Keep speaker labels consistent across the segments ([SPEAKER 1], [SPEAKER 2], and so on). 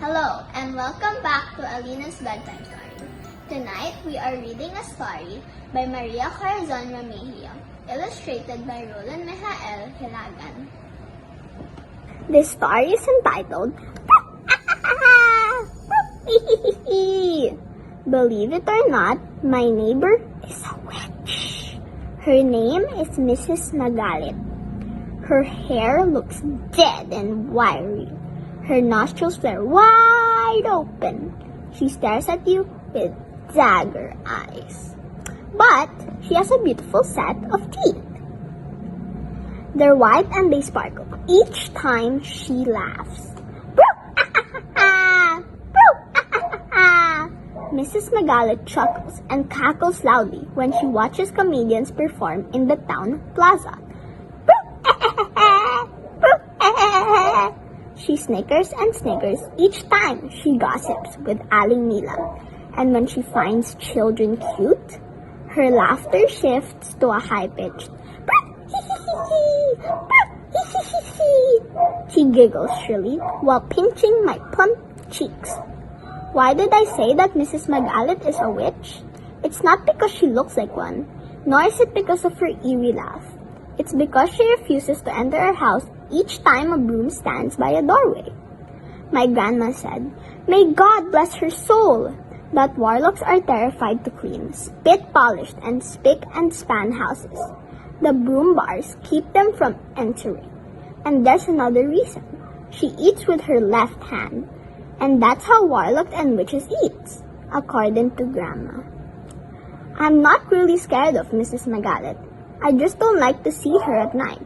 [SPEAKER 1] Hello and welcome back to Alina's Bedtime Story. Tonight we are reading a story by Maria Corazon Remigio, illustrated by Roland Michael Hilagan.
[SPEAKER 2] This story is entitled Believe it or not, my neighbor is a witch. Her name is Mrs. Magalit. Her hair looks dead and wiry. Her nostrils flare wide open. She stares at you with dagger eyes. But she has a beautiful set of teeth. They're white and they sparkle each time she laughs. Mrs. Magalit chuckles and cackles loudly when she watches comedians perform in the town plaza. She snickers and snickers each time she gossips with Aling Mila. And when she finds children cute, her laughter shifts to a high-pitched She giggles shrilly while pinching my plump cheeks. Why did I say that Mrs. Magalit is a witch? It's not because she looks like one, nor is it because of her eerie laugh. It's because she refuses to enter our house each time a broom stands by a doorway. My grandma said, "May God bless her soul," that warlocks are terrified to clean, spit-polished, and spick and span houses. The broom bars keep them from entering. And there's another reason. She eats with her left hand. And that's how warlocks and witches eat, according to Grandma. I'm not really scared of Mrs. Magalit. I just don't like to see her at night.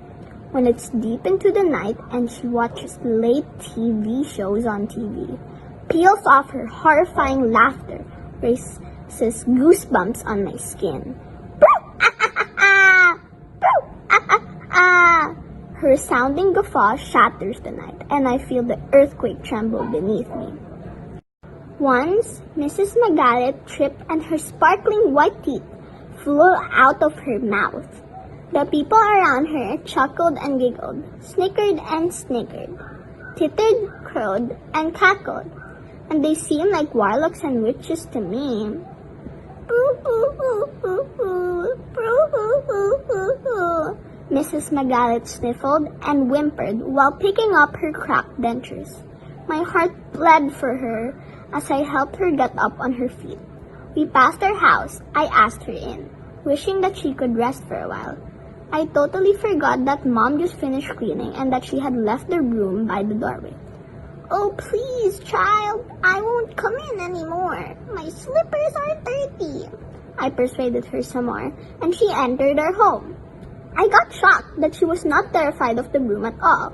[SPEAKER 2] When it's deep into the night and she watches late TV shows on TV, peels off her horrifying laughter, raises goosebumps on my skin. Her sounding guffaw shatters the night, and I feel the earthquake tremble beneath me. Once, Mrs. Magalit tripped and her sparkling white teeth flew out of her mouth. The people around her chuckled and giggled, snickered and snickered, tittered, crowed, and cackled, and they seemed like warlocks and witches to me. Mrs. Magalit sniffled and whimpered while picking up her cracked dentures. My heart bled for her as I helped her get up on her feet. We passed her house. I asked her in, wishing that she could rest for a while. I totally forgot that Mom just finished cleaning and that she had left the broom by the doorway. "Oh, please, child, I won't come in anymore. My slippers are dirty." I persuaded her some more, and she entered our home. I got shocked that she was not terrified of the broom at all.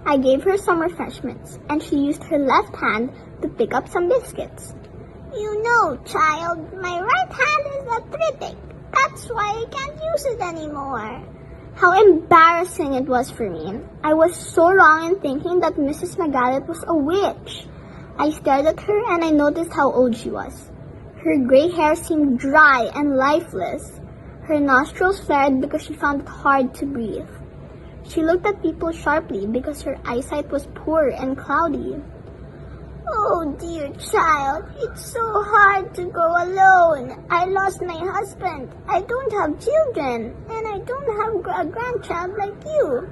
[SPEAKER 2] I gave her some refreshments, and she used her left hand to pick up some biscuits. "You know, child, my right hand is arthritic. That's why I can't use it anymore." How embarrassing it was for me. I was so wrong in thinking that Mrs. Magalit was a witch. I stared at her and I noticed how old she was. Her gray hair seemed dry and lifeless. Her nostrils flared because she found it hard to breathe. She looked at people sharply because her eyesight was poor and cloudy. "Oh, dear child, it's so hard to go alone. I lost my husband. I don't have children, and I don't have a grandchild like you."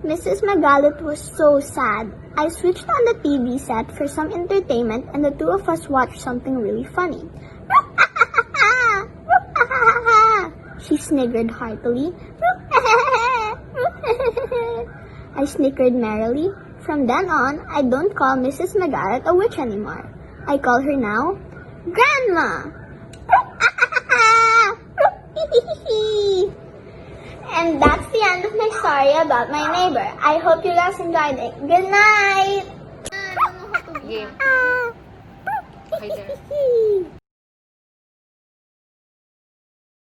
[SPEAKER 2] Mrs. Magalit was so sad. I switched on the TV set for some entertainment, and the two of us watched something really funny. She sniggered heartily. I snickered merrily. From then on, I don't call Mrs. Magalit a witch anymore. I call her now Grandma. And that's the end of my story about my neighbor. I hope you guys enjoyed it. Good night!
[SPEAKER 3] Game. Hi there.